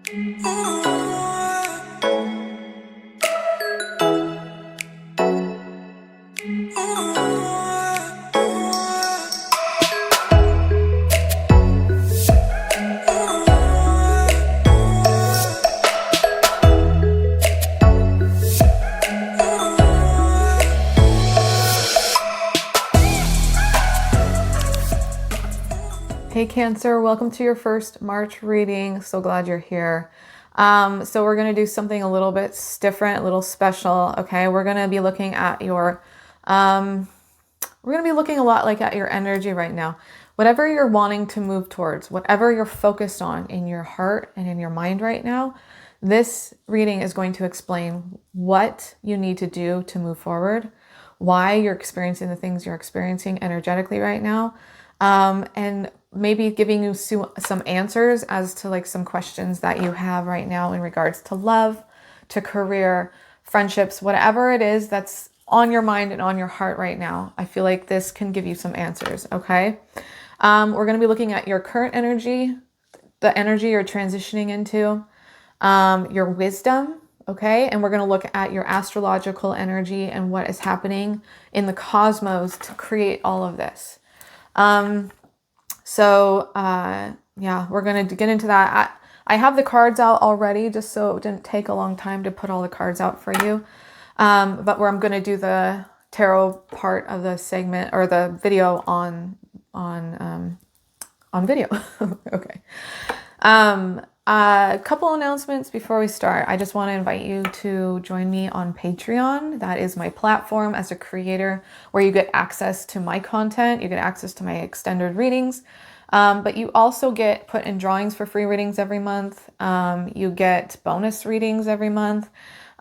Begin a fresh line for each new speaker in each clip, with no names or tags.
Hey Cancer, welcome to your first March reading. So glad you're here. So we're going to do something a little bit different, a little special. Okay, we're going to be looking at your, we're going to be looking a lot like at your energy right now. Whatever you're wanting to move towards, whatever you're focused on in your heart and in your mind right now, this reading is going to explain what you need to do to move forward, why you're experiencing the things you're experiencing energetically right now, and maybe giving you some answers as to like some questions that you have right now in regards to love, to career, friendships, whatever it is that's on your mind and on your heart right now. I feel like this can give you some answers, okay? We're going to be looking at your current energy, the energy you're transitioning into, your wisdom, okay? And we're going to look at your astrological energy and what is happening in the cosmos to create all of this. Yeah, we're going to get into that. I have the cards out already just so it didn't take a long time to put all the cards out for you. But where I'm going to do the tarot part of the segment or the video on video. Okay. A couple announcements before we start. I just want to invite you to join me on Patreon. That is my platform as a creator where you get access to my content. You get access to my extended readings. But you also get put in drawings for free readings every month. You get bonus readings every month.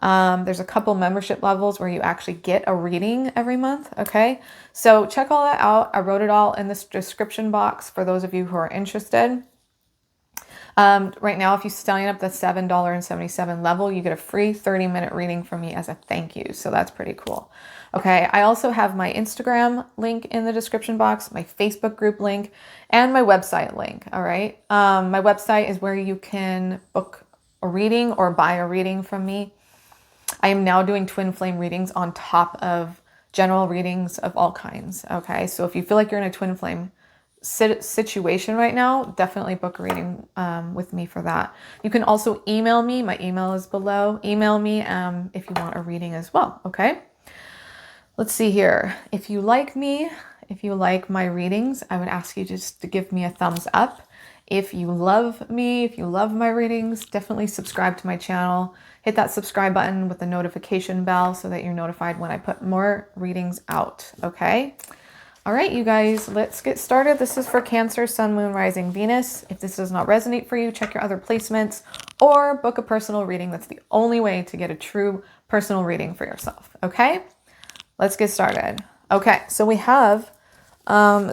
There's a couple membership levels where you actually get a reading every month. Okay. So check all that out. I wrote it all in this description box for those of you who are interested. Right now, if you sign up the $7.77 level, you get a free 30-minute reading from me as a thank you. So that's pretty cool. Okay. I also have my Instagram link in the description box, my Facebook group link, and my website link. All right. My website is where you can book a reading or buy a reading from me. I am now doing twin flame readings on top of general readings of all kinds. Okay. So if you feel like you're in a twin flame situation right now, definitely book a reading with me for that. You can also email me. My email is below. Email me if you want a reading as well. Okay. Let's see here. If you like me, if you like my readings, I would ask you just to give me a thumbs up. If you love me, if you love my readings, definitely subscribe to my channel. Hit that subscribe button with the notification bell so that you're notified when I put more readings out. Okay. All right, you guys, let's get started. This is for Cancer, Sun, Moon, Rising, Venus. If this does not resonate for you, check your other placements or book a personal reading. That's the only way to get a true personal reading for yourself. Okay, let's get started. Okay, so we have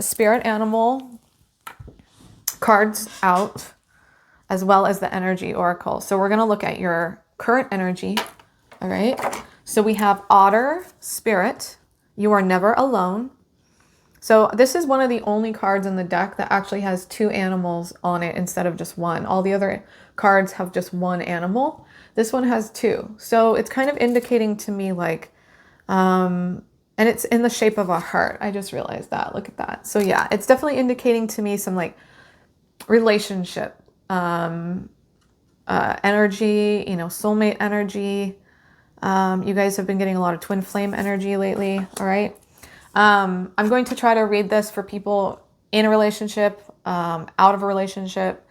spirit animal cards out as well as the energy oracle. So we're going to look at your current energy. All right, so we have Otter, Spirit. You are never alone. So this is one of the only cards in the deck that actually has two animals on it instead of just one. All the other cards have just one animal. This one has two. So it's kind of indicating to me like, and it's in the shape of a heart. I just realized that. Look at that. So yeah, it's definitely indicating to me some like relationship, energy, soulmate energy. You guys have been getting a lot of twin flame energy lately. All right. I'm going to try to read this for people in a relationship, out of a relationship,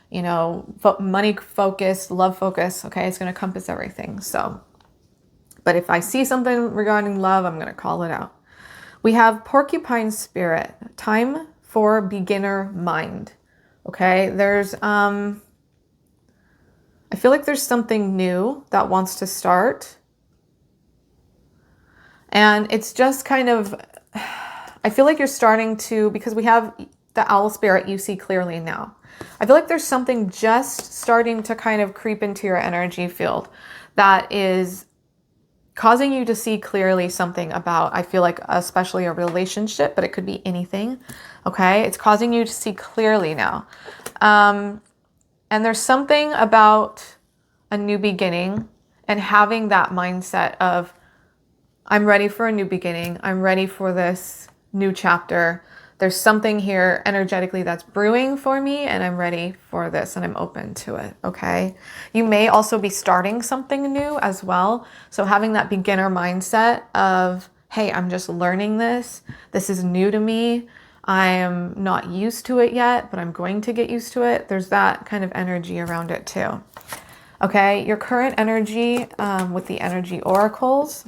money focus, love focus. Okay. It's going to encompass everything. So, but if I see something regarding love, I'm going to call it out. We have Porcupine Spirit, time for beginner mind. Okay. There's, I feel like there's something new that wants to start. And it's just kind of, I feel like you're starting to, because we have the owl spirit, you see clearly now. I feel like there's something just starting to kind of creep into your energy field that is causing you to see clearly something about, I feel like, especially a relationship, but it could be anything. Okay. It's causing you to see clearly now. And there's something about a new beginning and having that mindset of, I'm ready for a new beginning. I'm ready for this new chapter. There's something here energetically that's brewing for me, and I'm ready for this and I'm open to it, okay? You may also be starting something new as well. So having that beginner mindset of, hey, I'm just learning this. This is new to me. I am not used to it yet, but I'm going to get used to it. There's that kind of energy around it too. Okay, your current energy with the energy oracles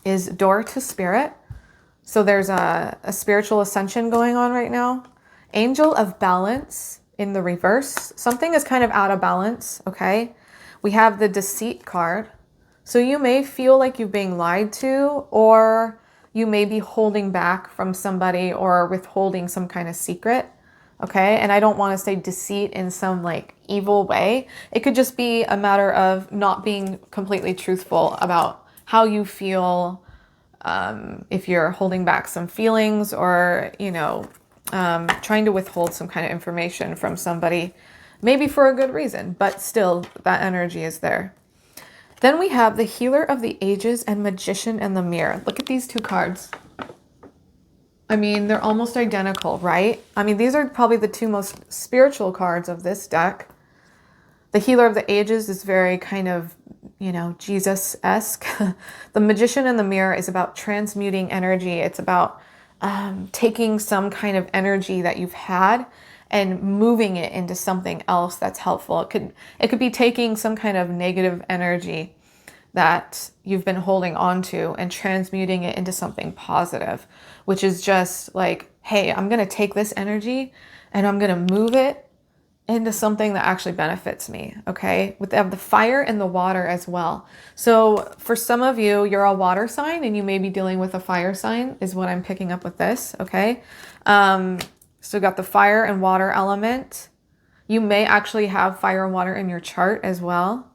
is door to spirit. So there's a spiritual ascension going on right now. Angel of balance in the reverse. Something is kind of out of balance, okay? We have the deceit card. So you may feel like you're being lied to, or you may be holding back from somebody or withholding some kind of secret, okay? And I don't want to say deceit in some like evil way. It could just be a matter of not being completely truthful about how you feel, if you're holding back some feelings, or, you know, trying to withhold some kind of information from somebody, maybe for a good reason, but still that energy is there. Then we have the Healer of the Ages and Magician and the Mirror. Look at these two cards. I mean, they're almost identical, right? I mean, these are probably the two most spiritual cards of this deck. The Healer of the Ages is very kind of, you know, Jesus-esque. The Magician and the Mirror is about transmuting energy. It's about taking some kind of energy that you've had and moving it into something else that's helpful. It could be taking some kind of negative energy that you've been holding on to and transmuting it into something positive, which is just like, hey, I'm going to take this energy and I'm going to move it into something that actually benefits me, okay? They have the fire and the water as well. So for some of you, you're a water sign and you may be dealing with a fire sign is what I'm picking up with this, okay? So you got the fire and water element. You may actually have fire and water in your chart as well.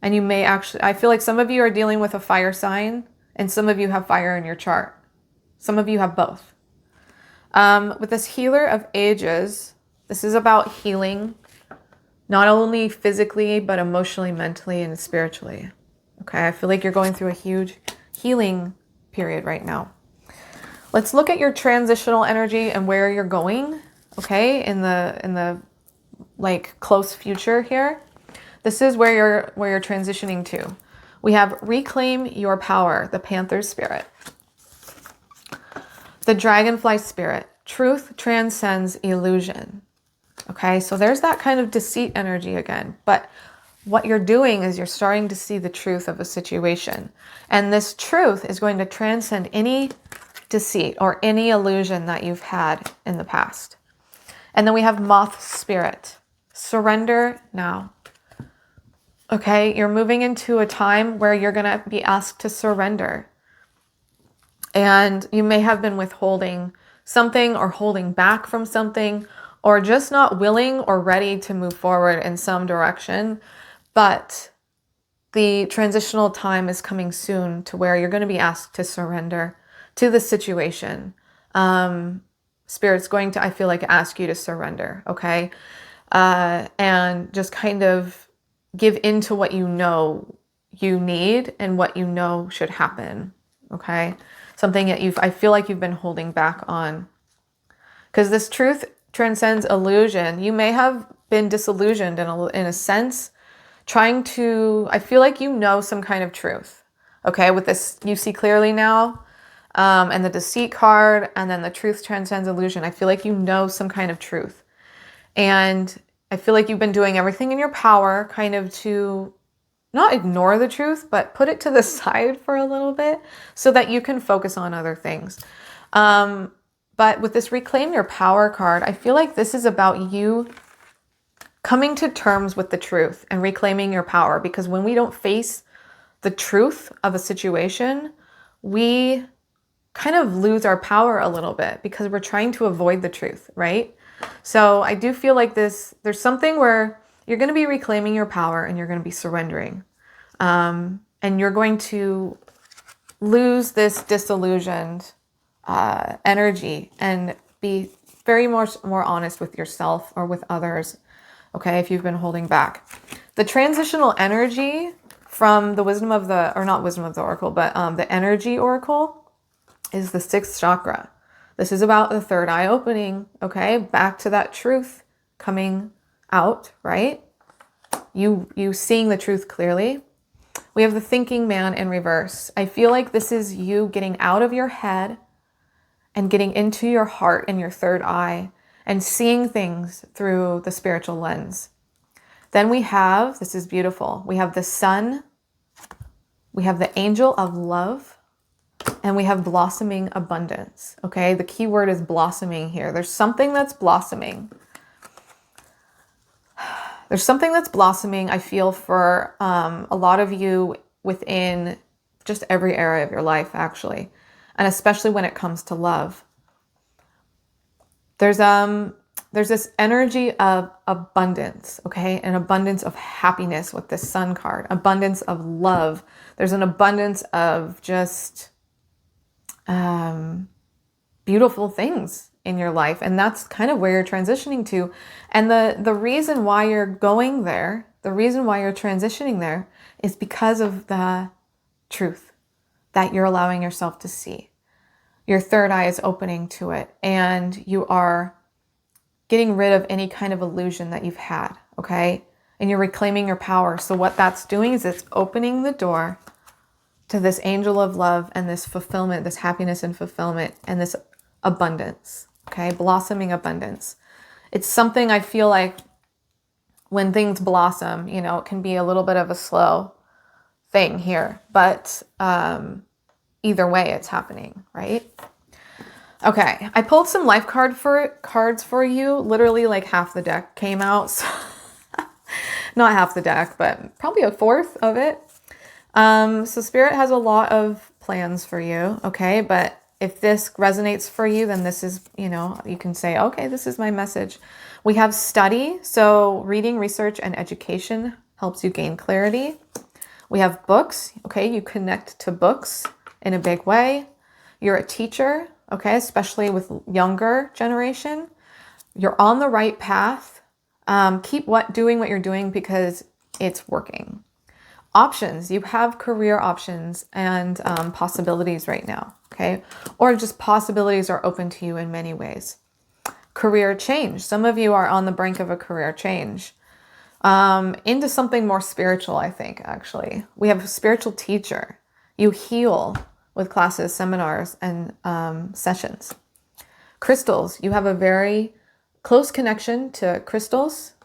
And you may actually, I feel like some of you are dealing with a fire sign and some of you have fire in your chart. Some of you have both. With this Healer of Ages, this is about healing, not only physically, but emotionally, mentally, and spiritually. Okay, I feel like you're going through a huge healing period right now. Let's look at your transitional energy and where you're going, okay, in the like close future here. This is where you're transitioning to. We have Reclaim Your Power, the Panther Spirit. The Dragonfly Spirit, Truth Transcends Illusion. Okay, so there's that kind of deceit energy again. But what you're doing is you're starting to see the truth of a situation. And this truth is going to transcend any deceit or any illusion that you've had in the past. And then we have Moth Spirit. Surrender now. Okay, you're moving into a time where you're going to be asked to surrender. And you may have been withholding something or holding back from something, or just not willing or ready to move forward in some direction. But the transitional time is coming soon to where you're going to be asked to surrender to the situation. Spirit's going to, I feel like, ask you to surrender, okay? And just kind of give into what you know you need and what you know should happen, okay? Something that I feel like you've been holding back on. Because this truth transcends illusion. You may have been disillusioned in a sense, trying to, I feel like you know some kind of truth. Okay, with this, you see clearly now, and the deceit card, and then the truth transcends illusion. I feel like you know some kind of truth. And I feel like you've been doing everything in your power kind of to not ignore the truth, but put it to the side for a little bit so that you can focus on other things. But with this Reclaim Your Power card, I feel like this is about you coming to terms with the truth and reclaiming your power. Because when we don't face the truth of a situation, we kind of lose our power a little bit because we're trying to avoid the truth, right? So I do feel like there's something where you're going to be reclaiming your power and you're going to be surrendering. And you're going to lose this disillusioned energy and be very more honest with yourself or with others okay, if you've been holding back. The transitional energy from the wisdom of the, or not wisdom of the oracle, but the energy oracle is the 6th chakra. This is about the third eye opening, okay? Back to that truth coming out, right? You seeing the truth clearly. We have the thinking man in reverse. I feel like this is you getting out of your head and getting into your heart and your third eye and seeing things through the spiritual lens. Then we have, this is beautiful, we have the sun, we have the angel of love, and we have blossoming abundance, okay? The key word is blossoming here. There's something that's blossoming. There's something that's blossoming, I feel, for a lot of you within just every area of your life, actually. And especially when it comes to love. There's this energy of abundance, okay? An abundance of happiness with this sun card. Abundance of love. There's an abundance of just beautiful things in your life. And that's kind of where you're transitioning to. And the reason why you're going there, the reason why you're transitioning there is because of the truth that you're allowing yourself to see. Your third eye is opening to it, and you are getting rid of any kind of illusion that you've had, okay? And you're reclaiming your power. So what that's doing is it's opening the door to this angel of love and this fulfillment, this happiness and fulfillment, and this abundance, okay? Blossoming abundance. It's something I feel like when things blossom, you know, it can be a little bit of a slow thing here, but either way it's happening, right? Okay, I pulled some life cards for you. Literally like half the deck came out. So not half the deck, but probably a fourth of it. So Spirit has a lot of plans for you, okay? But if this resonates for you, then this is, you know, you can say, okay, this is my message. We have study. So reading, research, and education helps you gain clarity. We have books, okay? You connect to books in a big way. You're a teacher, okay? Especially with younger generation. You're on the right path. Keep doing what you're doing because it's working. Options, you have career options and possibilities right now, okay? Or just possibilities are open to you in many ways. Career change. Some of you are on the brink of a career change into something more spiritual, I think, actually. We have a spiritual teacher. You heal with classes, seminars, and sessions. Crystals, you have a very close connection to crystals,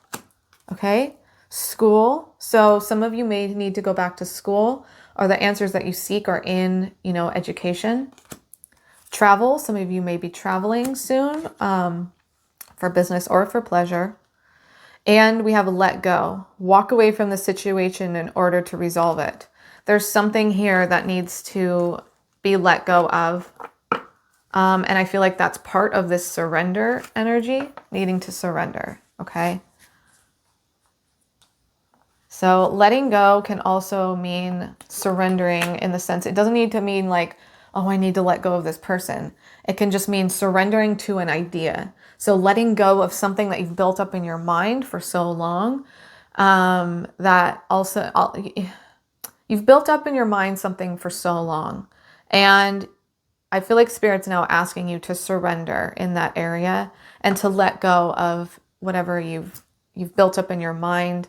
okay? School, so some of you may need to go back to school, or the answers that you seek are in, you know, education. Travel, some of you may be traveling soon for business or for pleasure. And we have a let go. Walk away from the situation in order to resolve it. There's something here that needs to be let go of. And I feel like that's part of this surrender energy, needing to surrender, okay? So letting go can also mean surrendering in the sense, it doesn't need to mean like, oh, I need to let go of this person. It can just mean surrendering to an idea. So letting go of something that you've built up in your mind for so long, that also, you've built up in your mind something for so long. And I feel like Spirit's now asking you to surrender in that area and to let go of whatever you've built up in your mind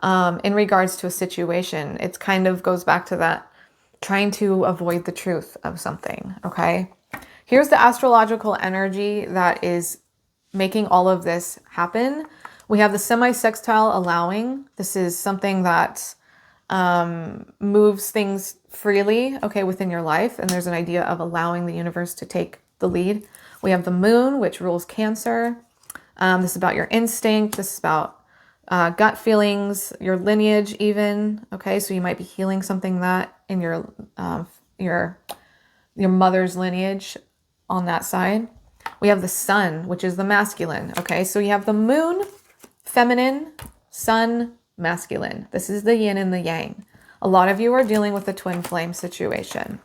in regards to a situation. It kind of goes back to that trying to avoid the truth of something, okay? Here's the astrological energy that is making all of this happen. We have the semi-sextile allowing. This is something that moves things freely, okay, within your life. And there's an idea of allowing the universe to take the lead. We have the moon, which rules Cancer. This is about your instinct. This is about gut feelings, your lineage even, okay? So you might be healing something that in your mother's lineage on that side. We have the sun, which is the masculine, okay? So you have the moon, feminine, sun, masculine. This is the yin and the yang. A lot of you are dealing with the twin flame situation.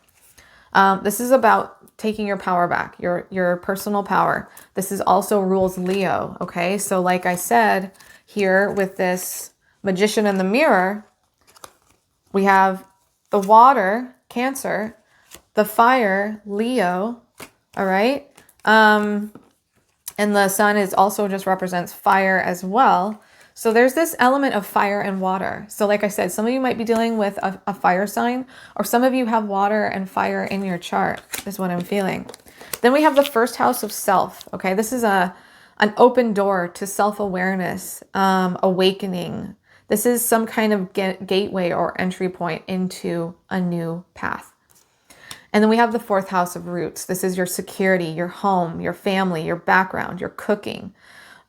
This is about taking your power back, your personal power. This is also rules Leo, okay? So like I said, here with this Magician in the Mirror, we have the water, Cancer, the fire, Leo, all right? And the sun is also just represents fire as well. So there's this element of fire and water. So like I said, some of you might be dealing with a fire sign, or some of you have water and fire in your chart, is what I'm feeling. Then we have the first house of self, okay? This is an open door to self-awareness, awakening. This is some kind of gateway or entry point into a new path. And then we have the fourth house of roots. This is your security, your home, your family, your background, your cooking,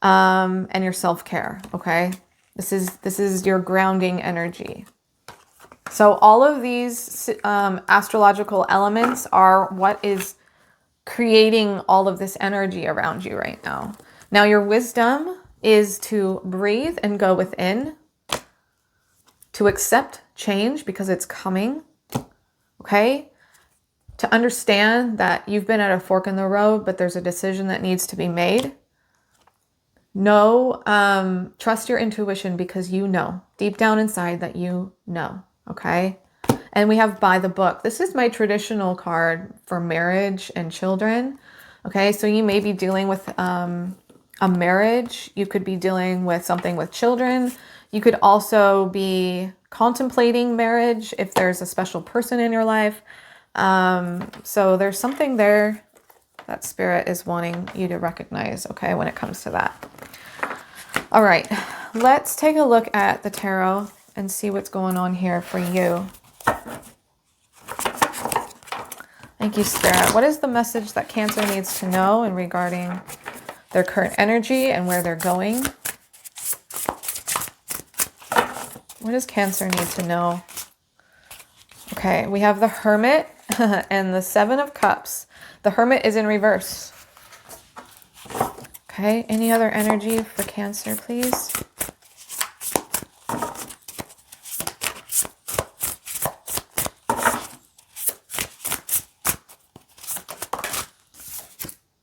and your self-care, okay? This is your grounding energy. So all of these astrological elements are what is creating all of this energy around you right now. Now, your wisdom is to breathe and go within, to accept change because it's coming, okay? To understand that you've been at a fork in the road, but there's a decision that needs to be made. No, trust your intuition because you know, deep down inside that you know, okay? And we have by the book. This is my traditional card for marriage and children, okay? So you may be dealing with a marriage. You could be dealing with something with children. You could also be contemplating marriage if there's a special person in your life. So there's something there that Spirit is wanting you to recognize, okay, when it comes to that. All right, let's take a look at the tarot and see what's going on here for you. Thank you, Spirit. What is the message that Cancer needs to know in regarding their current energy and where they're going? What does Cancer need to know? Okay, we have the Hermit and the Seven of Cups. The Hermit is in reverse. Okay, any other energy for Cancer, please?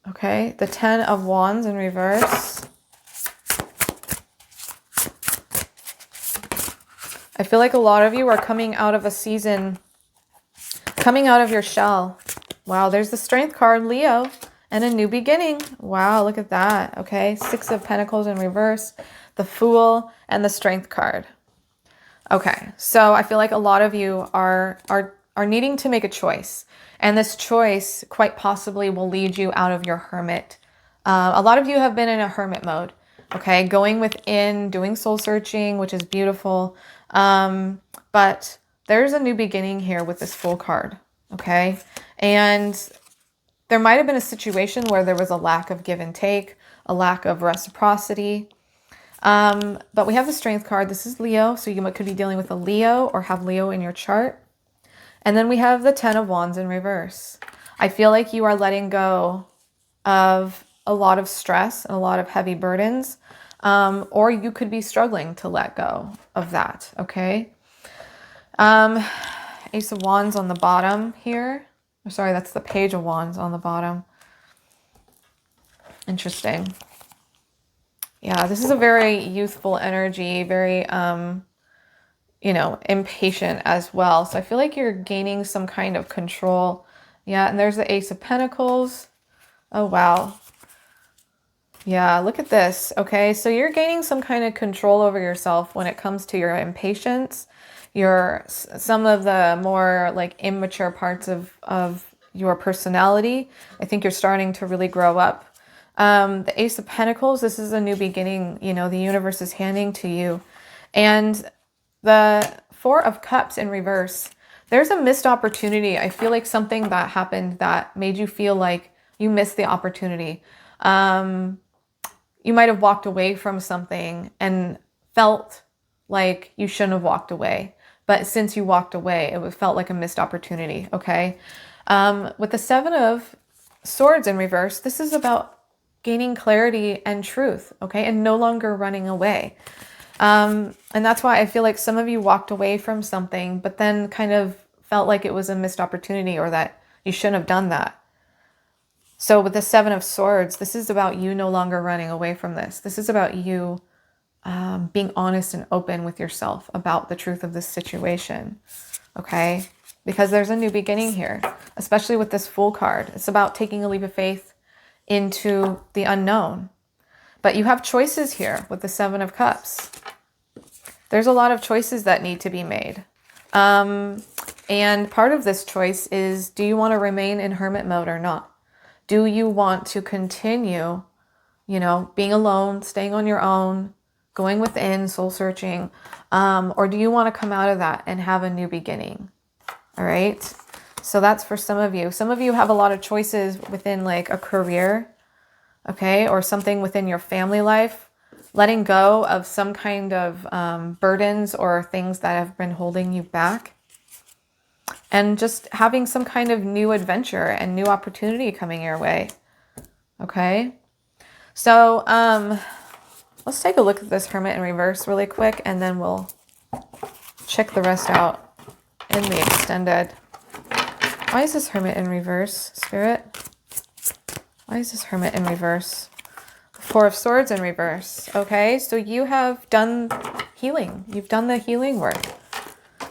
Okay, the Ten of Wands in reverse. I feel like a lot of you are coming out of a season, coming out of your shell. Wow, there's the Strength card, Leo, and a new beginning. Wow, look at that. Okay, Six of Pentacles in reverse, the Fool, and the Strength card. Okay, so I feel like a lot of you are needing to make a choice. And this choice quite possibly will lead you out of your hermit. A lot of you have been in a hermit mode, okay? Going within, doing soul searching, which is beautiful. But there's a new beginning here with this Fool card, okay? And there might have been a situation where there was a lack of give and take, a lack of reciprocity. But we have the Strength card. This is Leo, so you could be dealing with a Leo or have Leo in your chart. And then we have the Ten of Wands in reverse. I feel like you are letting go of a lot of stress and a lot of heavy burdens, or you could be struggling to let go of that, okay? Ace of Wands on the bottom here. Oh, sorry, that's the Page of Wands on the bottom. Interesting. Yeah, this is a very youthful energy, very, you know, impatient as well. So I feel like you're gaining some kind of control. Yeah, and there's the Ace of Pentacles. Oh, wow. Yeah, look at this. Okay, so you're gaining some kind of control over yourself when it comes to your impatience, some of the more like immature parts of your personality. I think you're starting to really grow up. The Ace of Pentacles, this is a new beginning, you know, the universe is handing to you. And the Four of Cups in reverse, there's a missed opportunity. I feel like something that happened that made you feel like you missed the opportunity. You might have walked away from something and felt like you shouldn't have walked away. But since you walked away, it felt like a missed opportunity, okay? With the Seven of Swords in reverse, this is about gaining clarity and truth, okay? And no longer running away. And that's why I feel like some of you walked away from something, but then kind of felt like it was a missed opportunity or that you shouldn't have done that. So with the Seven of Swords, this is about you no longer running away from this. This is about you being honest and open with yourself about the truth of this situation, okay? Because there's a new beginning here, especially with this Fool card. It's about taking a leap of faith into the unknown. But you have choices here with the Seven of Cups. There's a lot of choices that need to be made. And part of this choice is, do you want to remain in hermit mode or not? Do you want to continue, you know, being alone, staying on your own, going within, soul searching? Or do you want to come out of that and have a new beginning? All right. So that's for some of you. Some of you have a lot of choices within like a career, okay, or something within your family life, letting go of some kind of burdens or things that have been holding you back, and just having some kind of new adventure and new opportunity coming your way. Okay. So let's take a look at this Hermit in reverse really quick, and then we'll check the rest out in the extended. Why is this Hermit in reverse, Spirit? Why is this Hermit in reverse? Four of Swords in reverse. Okay, so you have done healing. You've done the healing work.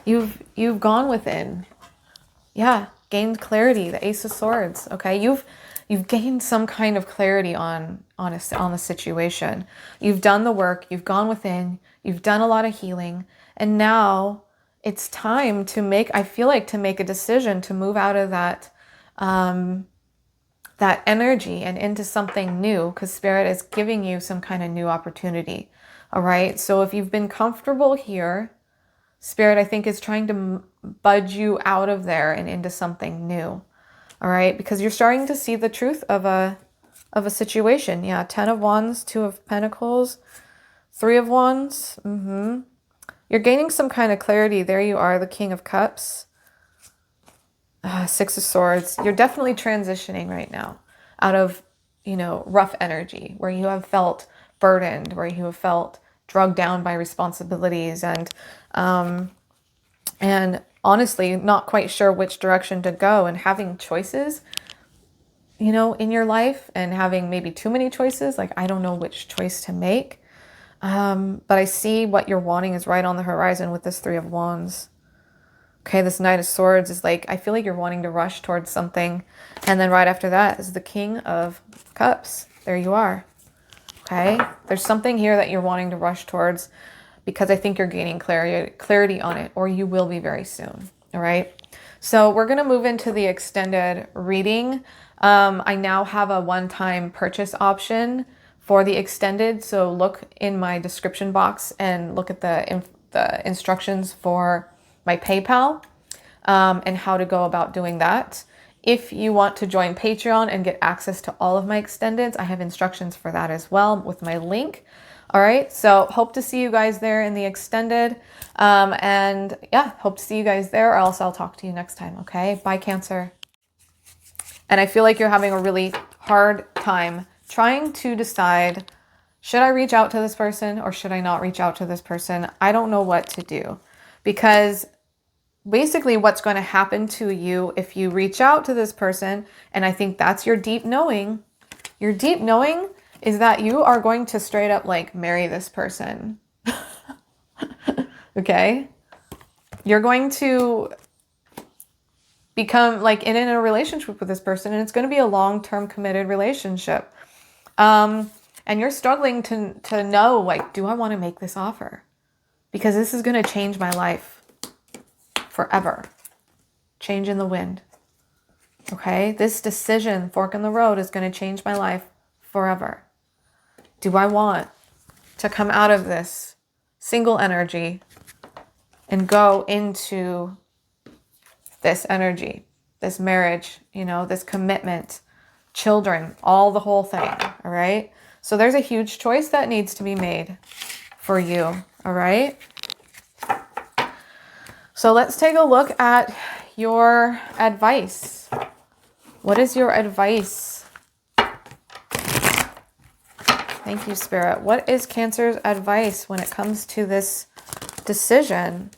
You've gone within. Yeah, gained clarity. The Ace of Swords. Okay, you've gained some kind of clarity on the situation. You've done the work. You've gone within. You've done a lot of healing, and now it's time to make. I feel like to make a decision to move out of that. That energy and into something new, because Spirit is giving you some kind of new opportunity. All right. So if you've been comfortable here, Spirit, I think, is trying to budge you out of there and into something new. All right. Because you're starting to see the truth of a situation. Yeah. 10 of Wands, 2 of Pentacles, 3 of Wands. You're gaining some kind of clarity. There you are, the King of Cups. 6 of Swords. You're definitely transitioning right now out of, you know, rough energy where you have felt burdened, where you have felt drugged down by responsibilities and honestly not quite sure which direction to go, and having choices, you know, in your life, and having maybe too many choices. Like, I don't know which choice to make. But I see what you're wanting is right on the horizon with this 3 of Wands. Okay, this Knight of Swords is like, I feel like you're wanting to rush towards something. And then right after that is the King of Cups. There you are. Okay, there's something here that you're wanting to rush towards because I think you're gaining clarity on it, or you will be very soon. All right, so we're going to move into the extended reading. I now have a one-time purchase option for the extended. So look in my description box and look at the instructions for my PayPal and how to go about doing that. If you want to join Patreon and get access to all of my extendeds, I have instructions for that as well with my link. All right, so hope to see you guys there in the extended. And yeah, hope to see you guys there, or else I'll talk to you next time. Okay, bye, Cancer. And I feel like you're having a really hard time trying to decide, should I reach out to this person or should I not reach out to this person? I don't know what to do, because basically what's going to happen to you if you reach out to this person, and I think that's your deep knowing is that you are going to straight up like marry this person. Okay? You're going to become like in a relationship with this person, and it's going to be a long-term committed relationship. And you're struggling to know, like, do I want to make this offer? Because this is going to change my life forever. Change in the wind. Okay? This decision, fork in the road, is going to change my life forever. Do I want to come out of this single energy and go into this energy, this marriage, you know, this commitment, children, all the whole thing, all right? So there's a huge choice that needs to be made for you, all right? So let's take a look at your advice. What is your advice? Thank you, Spirit. What is Cancer's advice when it comes to this decision?